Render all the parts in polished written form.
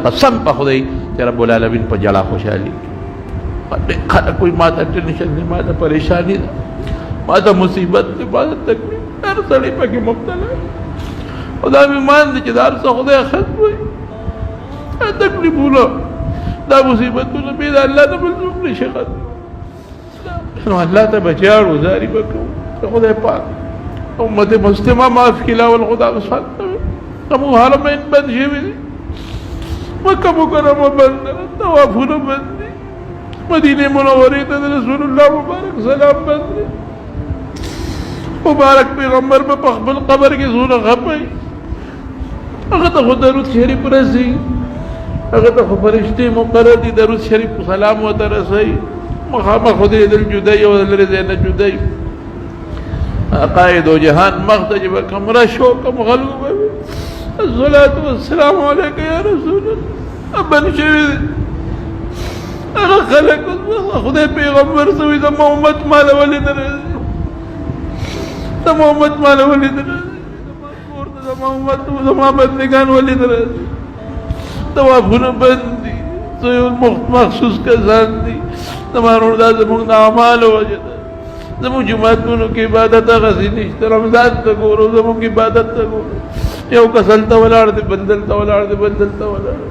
قسم په خدای چې رب العالمین په جلا خوشحالي خلک کوئی ما ته ټینشن دی، ما ته پریشانی ده، ما ته مصیبت دی، ما ته تکلیف، هر سړی پکې مبتلا خدا مې مان دی چې دا هر څه خدای ختم وي، دا تکلیفونه دا مصیبتونه بې د الله نه بل څوک نشي ختم. نو الله ته به جاړو زاري به کوو چې خدای پاک امت مسلمه معاف کړي. لاول خدا وسات کوم حرمین بند شوي دي، مکه مکرمه بند ده، طوافونه بند دي، مدینه منورې ته د رسول الله مبارک سلام بند دی. مبارک پیغمبر به په خپل قبر کې زونه خپي، هغه ته خو درود شریف رسي، هغه ته خو فرشتې مقرر دي درود شریف سلام ورته رسوي. مخامخ خدای دل جدای او لري نه جدای قائد و جهان مخرج به کمره شو کم غلو به الصلاة والسلام عليك يا رسول الله. ابن شوی هغه خلک خدای پیغمبر سوی د محمد مال ولی درځي، د محمد مال ولی درځي، د محمد نگان ولی درځي. توافونه بند دي، یو مخصوص کسان دي، زمانو دا زمونږ د اعمالو وجه ده. زمونږ جوماتونو کې عبادت هغسې نشته، رمضان ته ګورو زمونږ عبادت ته ګورو، یو کس هلته ولاړ دی، بل دلته ولاړ دی، بل دلته ولاړ دی.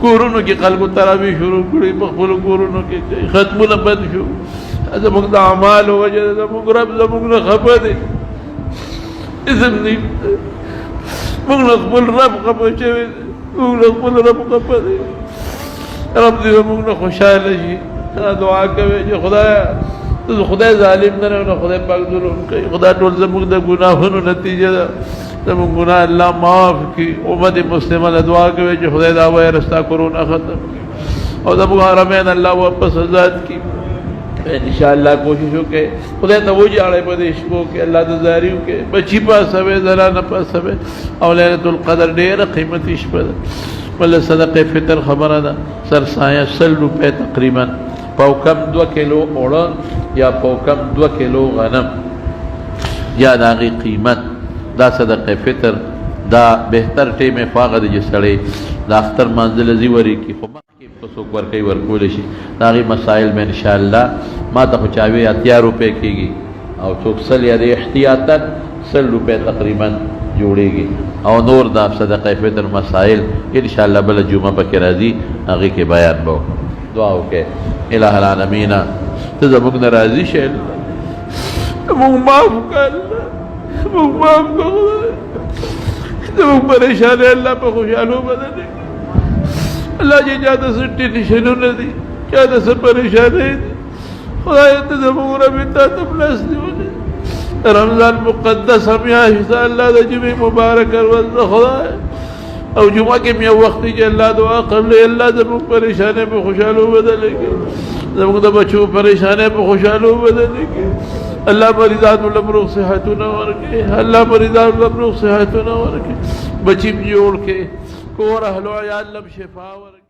کورونو کې خلکو تراویح شروع کړي، په خپلو کورونو کې ختمونه بند شو. زمونږ د اعمالو وجه ده، زمونږ رب زمونږ نه خفه دی، اسم نشته، موږ نه خپل رب خفه شوی دی، موږ نه خپل رب خفه دی. رب دې زمونږ نه خوشحاله شي. دعا کوي چې خدای ظالم نه نه خدای پاک ظلم کوي. خدای ټول زموږ د ګناهونو نتیجه ده، زموږ ګناه الله معاف کړي. امت مسلمه له دعا کوي چې خدای دا وایرس تا کرونا ختم کړي او زموږ حرمین الله واپس آزاد کړي. انشاءاللہ کوشش وکړئ خدای ته وجاړئ په دې شپو کې، الله ته زاري وکړئ، بچي پاسوئ، زنانه پاسوئ. او لیلة القدر ډېره قیمتي شپه ده. بل صدقه فطر خبره ده، سرسایه 100 روپۍ تقریبا، پاوکم 2 کیلو اوړه یا پاوکم 2 کیلو غنم یا د هغې قیمت. دا صدقه فطر دا بهتر ټیم فاغه دی چې سړی د اختر منزل زی وری کی خو مخکې په څوک ورکوي ورکولی شي. د هغې مسایل به انشاءالله ما ته خو چاوي 80 روپۍ کېږي او څوک 100 یا د احتیاطاً 100 روپۍ تقریبا جوړېږي. او نور دا صدقه فطر مسائل انشاءاللہ بل جمعه پکې راځي، هغې کې بیان به وکړو. دعا وکړئ الہ العالمین ته زموږ نه راضي شې، موږ معاف کړه، موږ معاف کړه، زموږ پریشانۍ الله په خوشحالو بدل کړي. الله چې چا ته څه ټینشنونه دي، چا ته څه پریشانۍ دي، خدای ته زموږ رب تا ته پلاس نیولې. رمضان مقدس میاشت ده، الله د جمعې مبارک ورځ ده خدای، او جمعه کې یو وخت چې الله دعا قبلې، الله زموږ پریشانۍ په خوشحالو بدلې کړي، زموږ د بچو پریشانۍ په خوشحالو بدلې کړي. الله مریضانو له روغ صحتونه ورکړي، الله مریضانو له روغ صحتونه ورکړي، بچي جوړ کړي، کور اهل و عیال له شفا ورکړي.